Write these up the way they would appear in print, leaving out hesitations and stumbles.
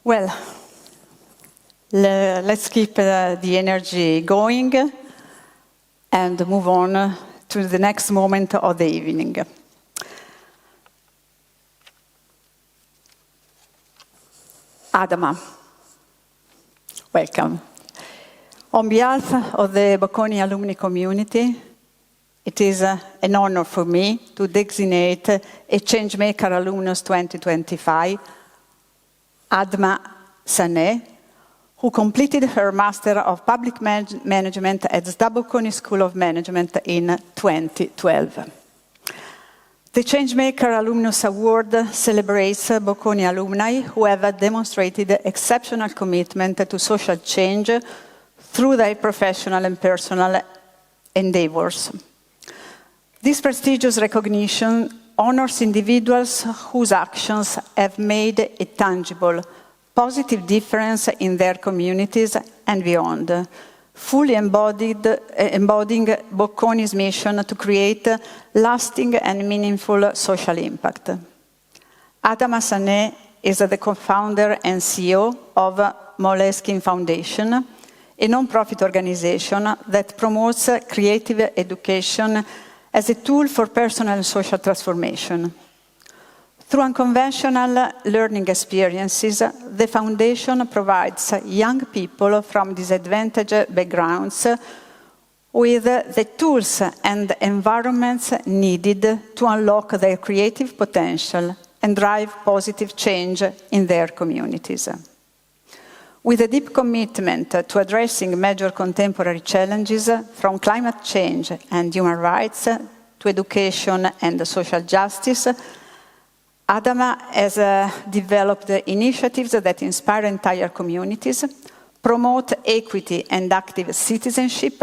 Well, let's keep the energy going and move on to the next moment of the evening. Adama, welcome. On behalf of the Bocconi alumni community, it is an honor for me to designate a Changemaker Alumnus 2025, Adama Sanneh, who completed her Master of Public Management at the Bocconi School of Management in 2012. The Changemaker Alumnus Award celebrates Bocconi alumni who have demonstrated exceptional commitment to social change through their professional and personal endeavors. This prestigious recognition honors individuals whose actions have made a tangible, positive difference in their communities and beyond, fully embodying Bocconi's mission to create lasting and meaningful social impact. Adama Sanneh is the co-founder and CEO of Moleskine Foundation, a non-profit organization that promotes creative education as a tool for personal and social transformation. Through unconventional learning experiences, the Foundation provides young people from disadvantaged backgrounds with the tools and environments needed to unlock their creative potential and drive positive change in their communities. With a deep commitment to addressing major contemporary challenges, from climate change and human rights to education and social justice, Adama has developed initiatives that inspire entire communities, promote equity and active citizenship,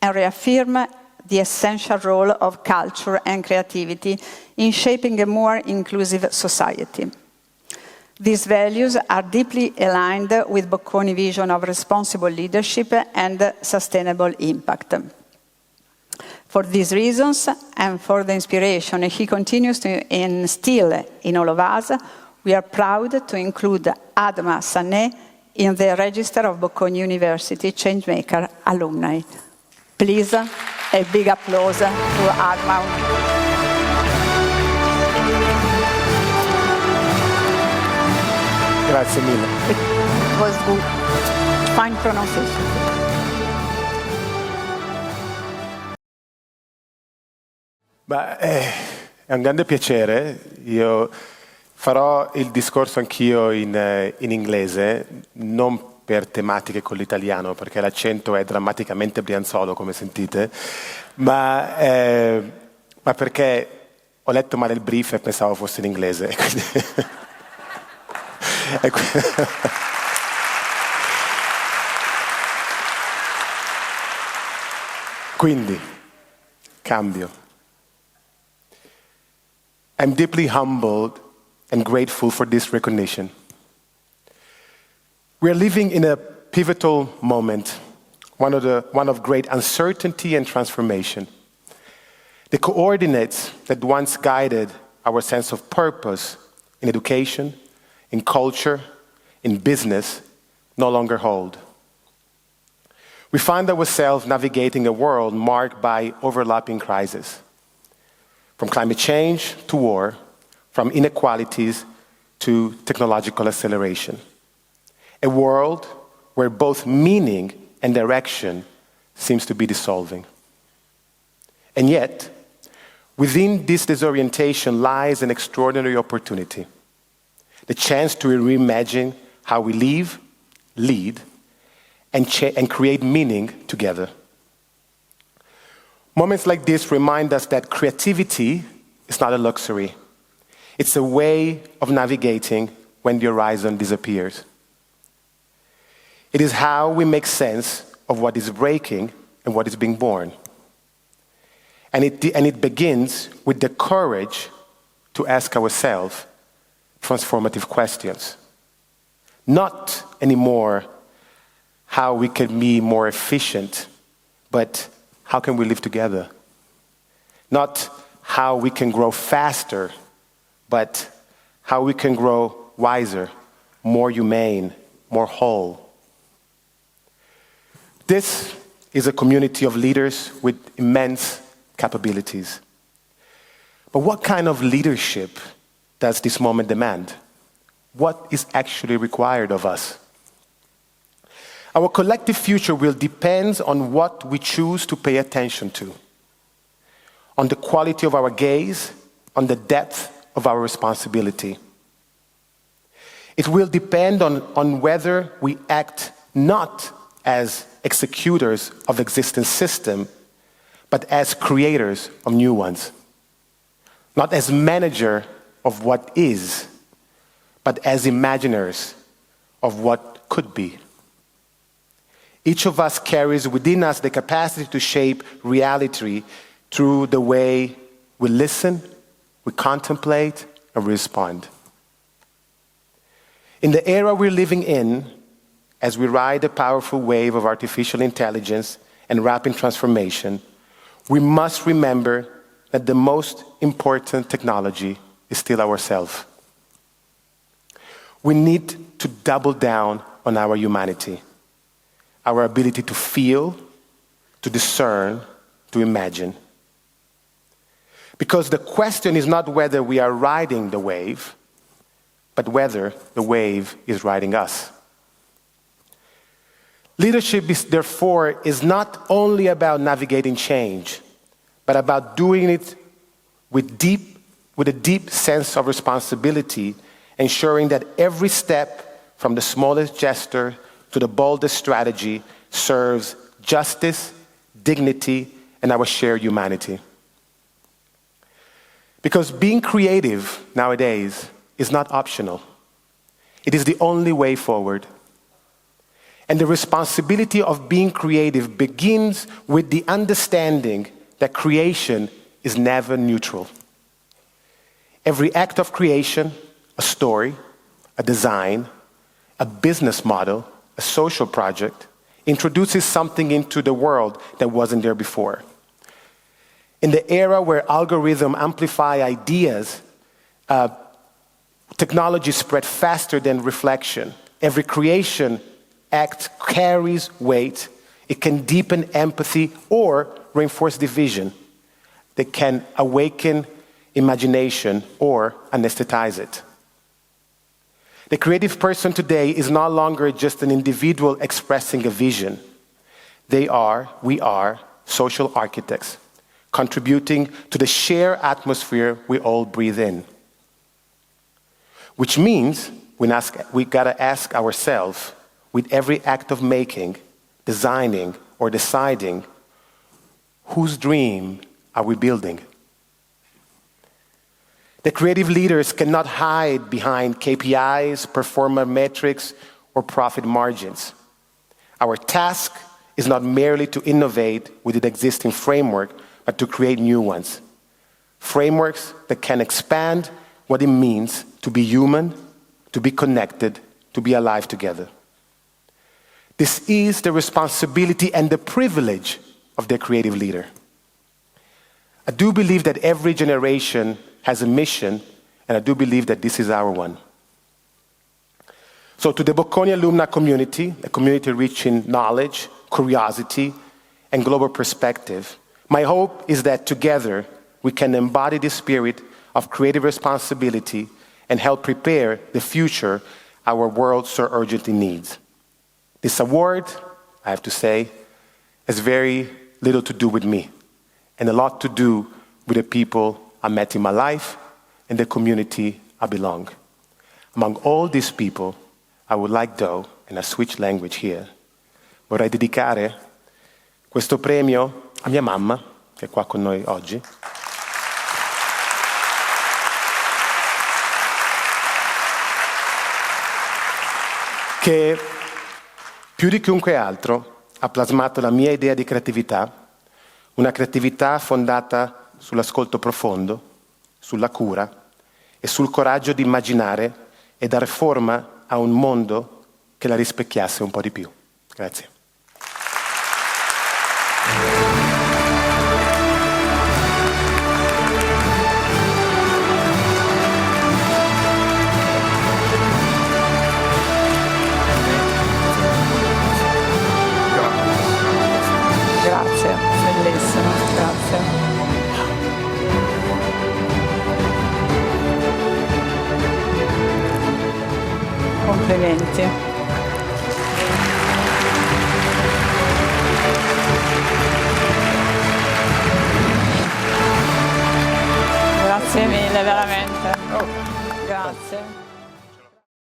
and reaffirm the essential role of culture and creativity in shaping a more inclusive society. These values are deeply aligned with Bocconi's vision of responsible leadership and sustainable impact. For these reasons, and for the inspiration he continues to instill in all of us, we are proud to include Adama Sanneh in the register of Bocconi University Changemaker alumni. Please, a big applause to Adama. Grazie mille. It was good. Fine pronunciation. Beh, è un grande piacere. Io farò il discorso anch'io in inglese, non per tematiche con l'italiano, perché l'accento è drammaticamente brianzolo, come sentite, ma perché ho letto male il brief e pensavo fosse in inglese. Quindi, cambio. I'm deeply humbled and grateful for this recognition. We are living in a pivotal moment, one of great uncertainty and transformation. The coordinates that once guided our sense of purpose in education, in culture, in business, no longer hold. We find ourselves navigating a world marked by overlapping crises. From climate change to war, from inequalities to technological acceleration. A world where both meaning and direction seems to be dissolving. And yet, within this disorientation lies an extraordinary opportunity. The chance to reimagine how we live, lead, and create meaning together. Moments like this remind us that creativity is not a luxury. It's a way of navigating when the horizon disappears. It is how we make sense of what is breaking and what is being born. And it begins with the courage to ask ourselves transformative questions. Not anymore how we can be more efficient, but how can we live together? Not how we can grow faster, but how we can grow wiser, more humane, more whole. This is a community of leaders with immense capabilities. But what kind of leadership does this moment demand? What is actually required of us? Our collective future will depend on what we choose to pay attention to, on the quality of our gaze, on the depth of our responsibility. It will depend on whether we act not as executors of existing systems, but as creators of new ones. Not as manager of what is, but as imaginers of what could be. Each of us carries within us the capacity to shape reality through the way we listen, we contemplate, and we respond. In the era we're living in, as we ride the powerful wave of artificial intelligence and rapid transformation, we must remember that the most important technology is still ourselves. We need to double down on our humanity, our ability to feel, to discern, to imagine. Because the question is not whether we are riding the wave, but whether the wave is riding us. Leadership, therefore, is not only about navigating change, but about doing it with a deep sense of responsibility, ensuring that every step, from the smallest gesture to the boldest strategy, serves justice, dignity, and our shared humanity. Because being creative nowadays is not optional. It is the only way forward. And the responsibility of being creative begins with the understanding that creation is never neutral. Every act of creation, a story, a design, a business model, a social project, introduces something into the world that wasn't there before. In the era where algorithms amplify ideas, technology spread faster than reflection. Every creation act carries weight. It can deepen empathy or reinforce division. They can awaken imagination or anesthetize it. The creative person today is no longer just an individual expressing a vision. We are social architects, contributing to the shared atmosphere we all breathe in. Which means we gotta ask ourselves, with every act of making, designing, or deciding, whose dream are we building? The creative leaders cannot hide behind KPIs, performance metrics, or profit margins. Our task is not merely to innovate within the existing framework, but to create new ones. Frameworks that can expand what it means to be human, to be connected, to be alive together. This is the responsibility and the privilege of the creative leader. I do believe that every generation has a mission, and I do believe that this is our one. So to the Bocconi alumni community, a community rich in knowledge, curiosity, and global perspective, my hope is that together we can embody the spirit of creative responsibility and help prepare the future our world so urgently needs. This award, I have to say, has very little to do with me and a lot to do with the people I met in my life and the community I belong. Among all these people, I would like though, and I switch language here, vorrei dedicare questo premio a mia mamma, che è qua con noi oggi. Che più di chiunque altro ha plasmato la mia idea di creatività, una creatività fondata sull'ascolto profondo, sulla cura e sul coraggio di immaginare e dare forma a un mondo che la rispecchiasse un po' di più. Grazie. Complimenti. Grazie mille, veramente. Grazie.